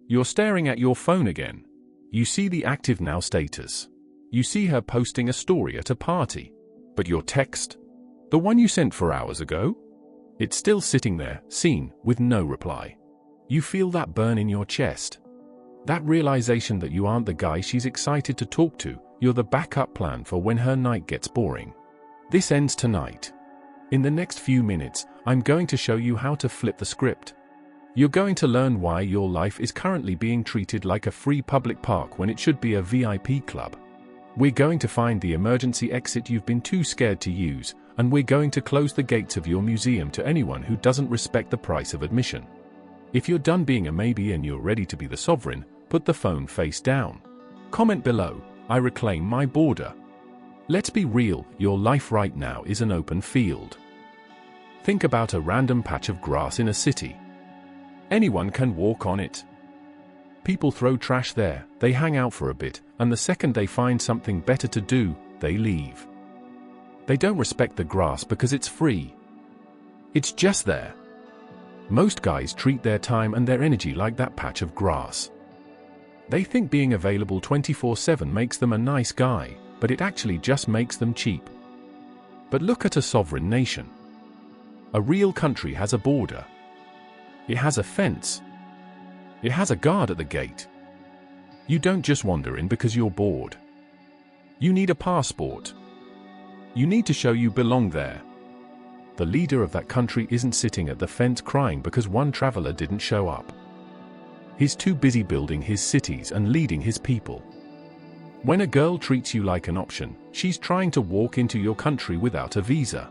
You're staring at your phone again. You see the active now status. You see her posting a story at a party. But your text? The one you sent 4 hours ago? It's still sitting there, seen, with no reply. You feel that burn in your chest. That realization that you aren't the guy she's excited to talk to, you're the backup plan for when her night gets boring. This ends tonight. In the next few minutes, I'm going to show you how to flip the script. You're going to learn why your life is currently being treated like a free public park when it should be a VIP club. We're going to find the emergency exit you've been too scared to use, and we're going to close the gates of your museum to anyone who doesn't respect the price of admission. If you're done being a maybe and you're ready to be the sovereign, put the phone face down. Comment below, I reclaim my border. Let's be real, your life right now is an open field. Think about a random patch of grass in a city. Anyone can walk on it. People throw trash there, they hang out for a bit, and the second they find something better to do, they leave. They don't respect the grass because it's free. It's just there. Most guys treat their time and their energy like that patch of grass. They think being available 24/7 makes them a nice guy, but it actually just makes them cheap. But look at a sovereign nation. A real country has a border. It has a fence. It has a guard at the gate. You don't just wander in because you're bored. You need a passport. You need to show you belong there. The leader of that country isn't sitting at the fence crying because one traveler didn't show up. He's too busy building his cities and leading his people. When a girl treats you like an option, she's trying to walk into your country without a visa.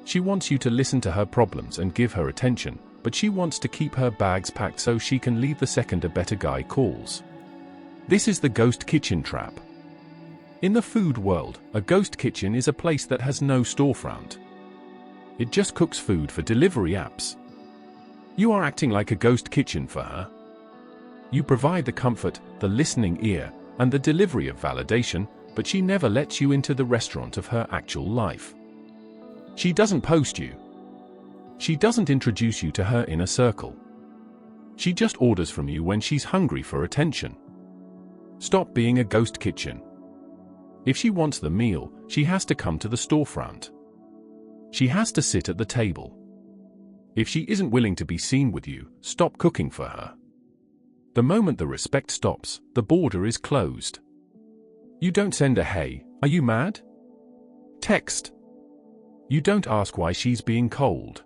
She wants you to listen to her problems and give her attention, but she wants to keep her bags packed so she can leave the second a better guy calls. This is the ghost kitchen trap. In the food world, a ghost kitchen is a place that has no storefront. It just cooks food for delivery apps. You are acting like a ghost kitchen for her. You provide the comfort, the listening ear, and the delivery of validation, but she never lets you into the restaurant of her actual life. She doesn't post you. She doesn't introduce you to her inner circle. She just orders from you when she's hungry for attention. Stop being a ghost kitchen. If she wants the meal, she has to come to the storefront. She has to sit at the table. If she isn't willing to be seen with you, stop cooking for her. The moment the respect stops, the border is closed. You don't send a "Hey, are you mad?" text. You don't ask why she's being cold.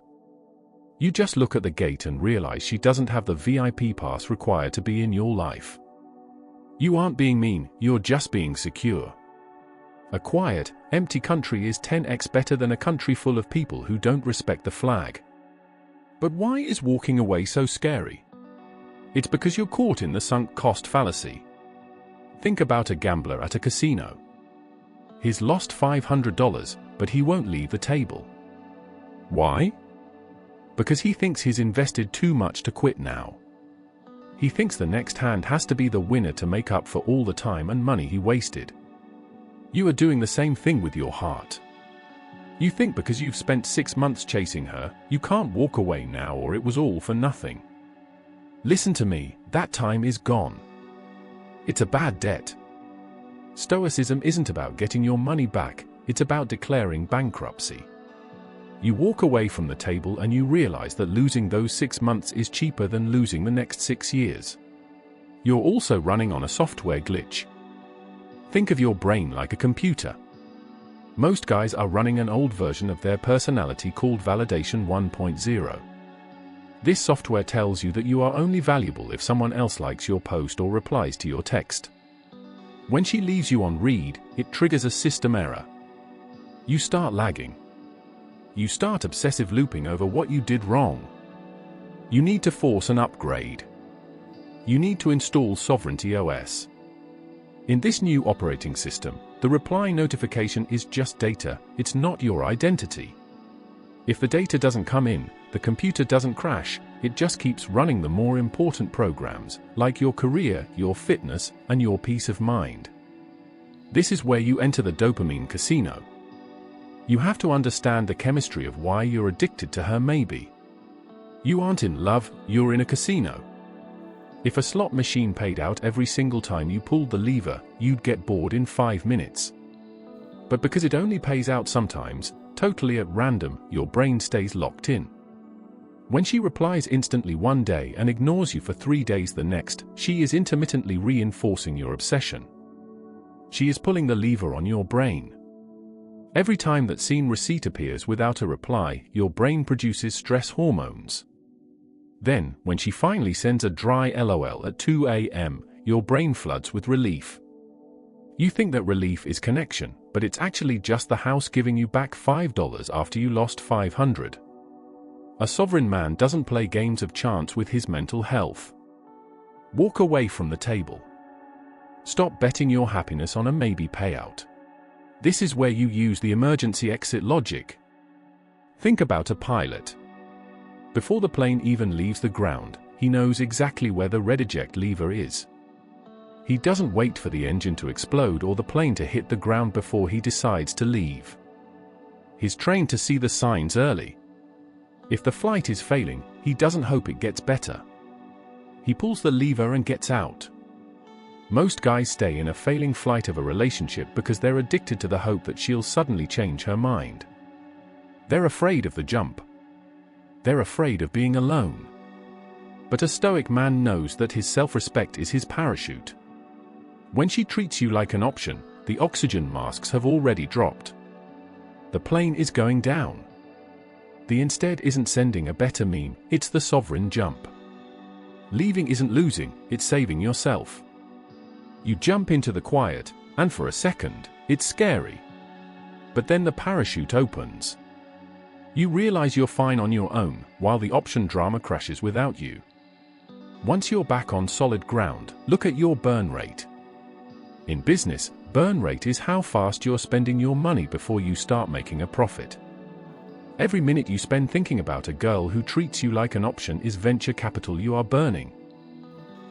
You just look at the gate and realize she doesn't have the VIP pass required to be in your life. You aren't being mean, you're just being secure. A quiet, empty country is 10x better than a country full of people who don't respect the flag. But why is walking away so scary? It's because you're caught in the sunk cost fallacy. Think about a gambler at a casino. He's lost $500, but he won't leave the table. Why? Because he thinks he's invested too much to quit now. He thinks the next hand has to be the winner to make up for all the time and money he wasted. You are doing the same thing with your heart. You think because you've spent 6 months chasing her, you can't walk away now or it was all for nothing. Listen to me, that time is gone. It's a bad debt. Stoicism isn't about getting your money back, it's about declaring bankruptcy. You walk away from the table and you realize that losing those 6 months is cheaper than losing the next 6 years. You're also running on a software glitch. Think of your brain like a computer. Most guys are running an old version of their personality called Validation 1.0. This software tells you that you are only valuable if someone else likes your post or replies to your text. When she leaves you on read, it triggers a system error. You start lagging. You start obsessive looping over what you did wrong. You need to force an upgrade. You need to install Sovereignty OS. In this new operating system, the reply notification is just data, it's not your identity. If the data doesn't come in, the computer doesn't crash, it just keeps running the more important programs, like your career, your fitness, and your peace of mind. This is where you enter the dopamine casino. You have to understand the chemistry of why you're addicted to her maybe. You aren't in love, you're in a casino. If a slot machine paid out every single time you pulled the lever, you'd get bored in 5 minutes. But because it only pays out sometimes, totally at random, your brain stays locked in. When she replies instantly one day and ignores you for 3 days the next, she is intermittently reinforcing your obsession. She is pulling the lever on your brain. Every time that seen receipt appears without a reply, your brain produces stress hormones. Then, when she finally sends a dry LOL at 2 a.m., your brain floods with relief. You think that relief is connection, but it's actually just the house giving you back $5 after you lost $500. A sovereign man doesn't play games of chance with his mental health. Walk away from the table. Stop betting your happiness on a maybe payout. This is where you use the emergency exit logic. Think about a pilot. Before the plane even leaves the ground, he knows exactly where the red eject lever is. He doesn't wait for the engine to explode or the plane to hit the ground before he decides to leave. He's trained to see the signs early. If the flight is failing, he doesn't hope it gets better. He pulls the lever and gets out. Most guys stay in a failing flight of a relationship because they're addicted to the hope that she'll suddenly change her mind. They're afraid of the jump. They're afraid of being alone. But a Stoic man knows that his self-respect is his parachute. When she treats you like an option, the oxygen masks have already dropped. The plane is going down. The instead isn't sending a better meme, it's the sovereign jump. Leaving isn't losing, it's saving yourself. You jump into the quiet, and for a second, it's scary. But then the parachute opens. You realize you're fine on your own, while the option drama crashes without you. Once you're back on solid ground, look at your burn rate. In business, burn rate is how fast you're spending your money before you start making a profit. Every minute you spend thinking about a girl who treats you like an option is venture capital you are burning.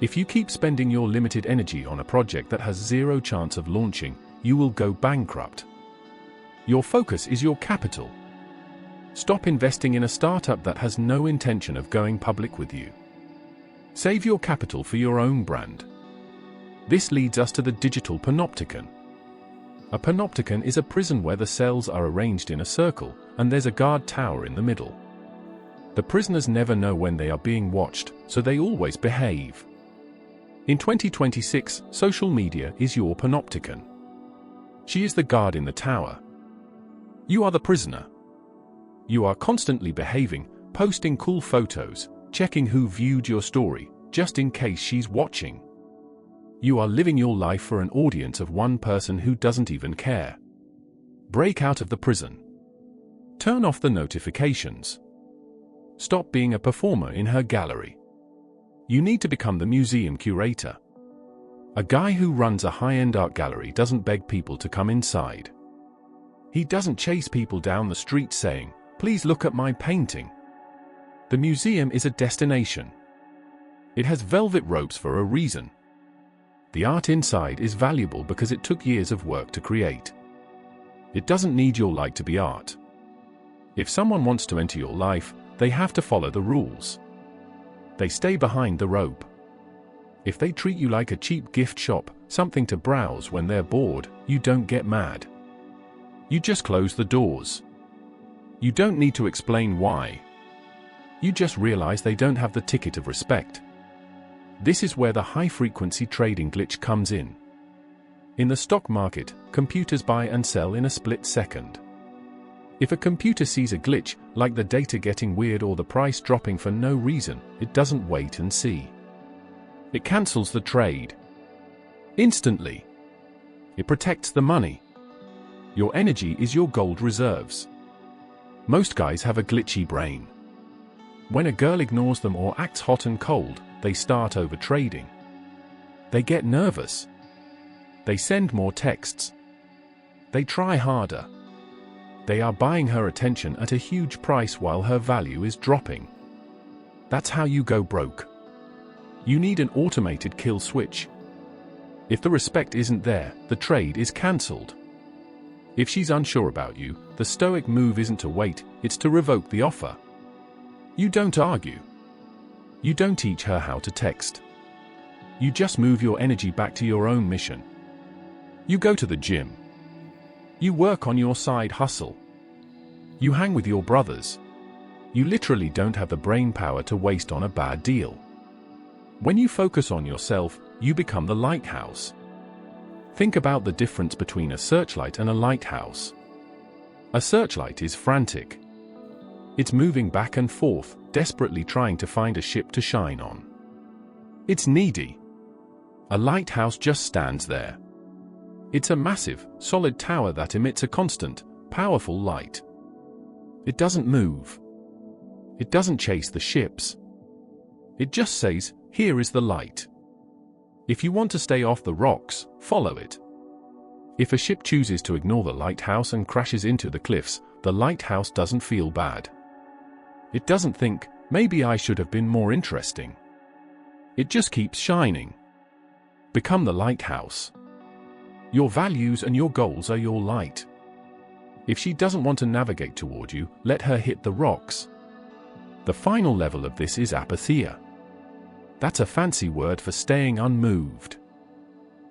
If you keep spending your limited energy on a project that has zero chance of launching, you will go bankrupt. Your focus is your capital. Stop investing in a startup that has no intention of going public with you. Save your capital for your own brand. This leads us to the digital Panopticon. A Panopticon is a prison where the cells are arranged in a circle, and there's a guard tower in the middle. The prisoners never know when they are being watched, so they always behave. In 2026, social media is your Panopticon. She is the guard in the tower. You are the prisoner. You are constantly behaving, posting cool photos, checking who viewed your story, just in case she's watching. You are living your life for an audience of one person who doesn't even care. Break out of the prison. Turn off the notifications. Stop being a performer in her gallery. You need to become the museum curator. A guy who runs a high-end art gallery doesn't beg people to come inside. He doesn't chase people down the street saying, "Please look at my painting." The museum is a destination. It has velvet ropes for a reason. The art inside is valuable because it took years of work to create. It doesn't need your like to be art. If someone wants to enter your life, they have to follow the rules. They stay behind the rope. If they treat you like a cheap gift shop, something to browse when they're bored, you don't get mad. You just close the doors. You don't need to explain why. You just realize they don't have the ticket of respect. This is where the high-frequency trading glitch comes in. In the stock market, computers buy and sell in a split second. If a computer sees a glitch, like the data getting weird or the price dropping for no reason, it doesn't wait and see. It cancels the trade. Instantly. It protects the money. Your energy is your gold reserves. Most guys have a glitchy brain. When a girl ignores them or acts hot and cold, they start over-trading. They get nervous. They send more texts. They try harder. They are buying her attention at a huge price while her value is dropping. That's how you go broke. You need an automated kill switch. If the respect isn't there, the trade is cancelled. If she's unsure about you, the Stoic move isn't to wait, it's to revoke the offer. You don't argue. You don't teach her how to text. You just move your energy back to your own mission. You go to the gym. You work on your side hustle. You hang with your brothers. You literally don't have the brain power to waste on a bad deal. When you focus on yourself, you become the lighthouse. Think about the difference between a searchlight and a lighthouse. A searchlight is frantic. It's moving back and forth, desperately trying to find a ship to shine on. It's needy. A lighthouse just stands there. It's a massive, solid tower that emits a constant, powerful light. It doesn't move. It doesn't chase the ships. It just says, "Here is the light. If you want to stay off the rocks, follow it." If a ship chooses to ignore the lighthouse and crashes into the cliffs, the lighthouse doesn't feel bad. It doesn't think, "Maybe I should have been more interesting." It just keeps shining. Become the lighthouse. Your values and your goals are your light. If she doesn't want to navigate toward you, let her hit the rocks. The final level of this is apatheia. That's a fancy word for staying unmoved.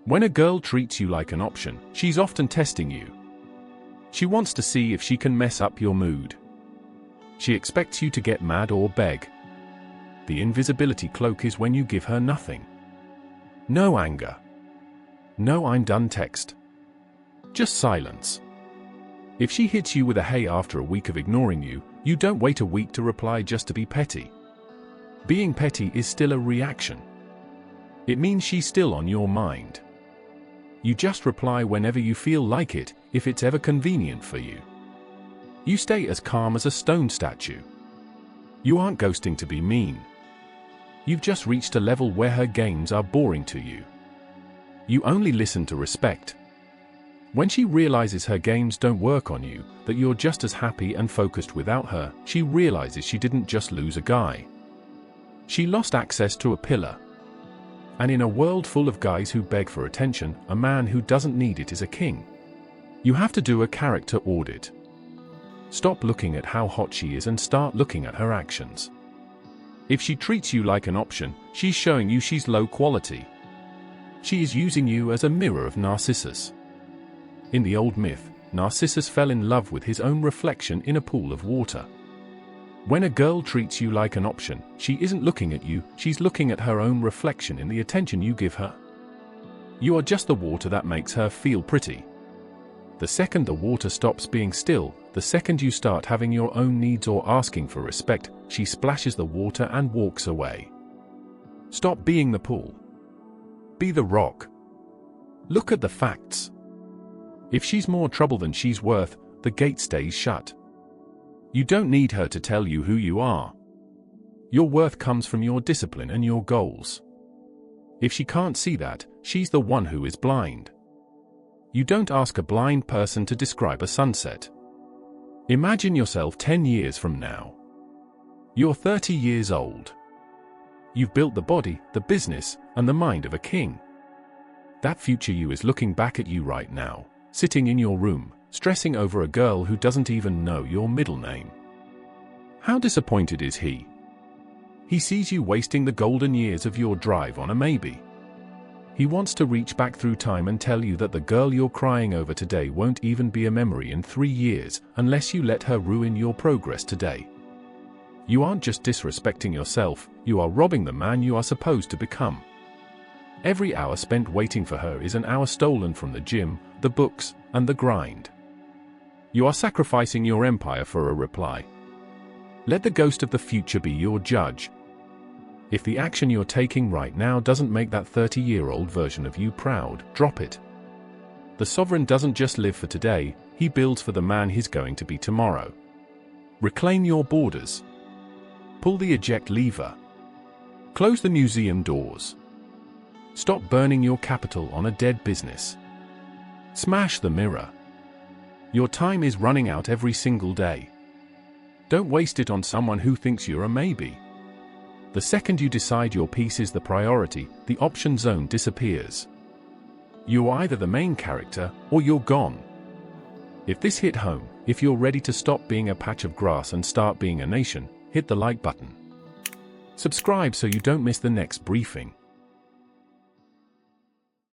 When a girl treats you like an option, she's often testing you. She wants to see if she can mess up your mood. She expects you to get mad or beg. The invisibility cloak is when you give her nothing. No anger. No "I'm done" text. Just silence. If she hits you with a "hey" after a week of ignoring you, you don't wait a week to reply just to be petty. Being petty is still a reaction. It means she's still on your mind. You just reply whenever you feel like it, if it's ever convenient for you. You stay as calm as a stone statue. You aren't ghosting to be mean. You've just reached a level where her games are boring to you. You only listen to respect. When she realizes her games don't work on you, that you're just as happy and focused without her, she realizes she didn't just lose a guy. She lost access to a pillar. And in a world full of guys who beg for attention, a man who doesn't need it is a king. You have to do a character audit. Stop looking at how hot she is and start looking at her actions. If she treats you like an option, she's showing you she's low quality. She is using you as a mirror of Narcissus. In the old myth, Narcissus fell in love with his own reflection in a pool of water. When a girl treats you like an option, she isn't looking at you, she's looking at her own reflection in the attention you give her. You are just the water that makes her feel pretty. The second the water stops being still, the second you start having your own needs or asking for respect, she splashes the water and walks away. Stop being the pool. Be the rock. Look at the facts. If she's more trouble than she's worth, the gate stays shut. You don't need her to tell you who you are. Your worth comes from your discipline and your goals. If she can't see that, she's the one who is blind. You don't ask a blind person to describe a sunset. Imagine yourself 10 years from now. You're 30 years old. You've built the body, the business, and the mind of a king. That future you is looking back at you right now, sitting in your room, stressing over a girl who doesn't even know your middle name. How disappointed is he? He sees you wasting the golden years of your drive on a maybe. He wants to reach back through time and tell you that the girl you're crying over today won't even be a memory in 3 years unless you let her ruin your progress today. You aren't just disrespecting yourself, you are robbing the man you are supposed to become. Every hour spent waiting for her is an hour stolen from the gym, the books, and the grind. You are sacrificing your empire for a reply. Let the ghost of the future be your judge. If the action you're taking right now doesn't make that 30-year-old version of you proud, drop it. The sovereign doesn't just live for today, he builds for the man he's going to be tomorrow. Reclaim your borders. Pull the eject lever. Close the museum doors. Stop burning your capital on a dead business. Smash the mirror. Your time is running out every single day. Don't waste it on someone who thinks you're a maybe. The second you decide your piece is the priority, the option zone disappears. You're either the main character, or you're gone. If this hit home, if you're ready to stop being a patch of grass and start being a nation, hit the like button. Subscribe so you don't miss the next briefing.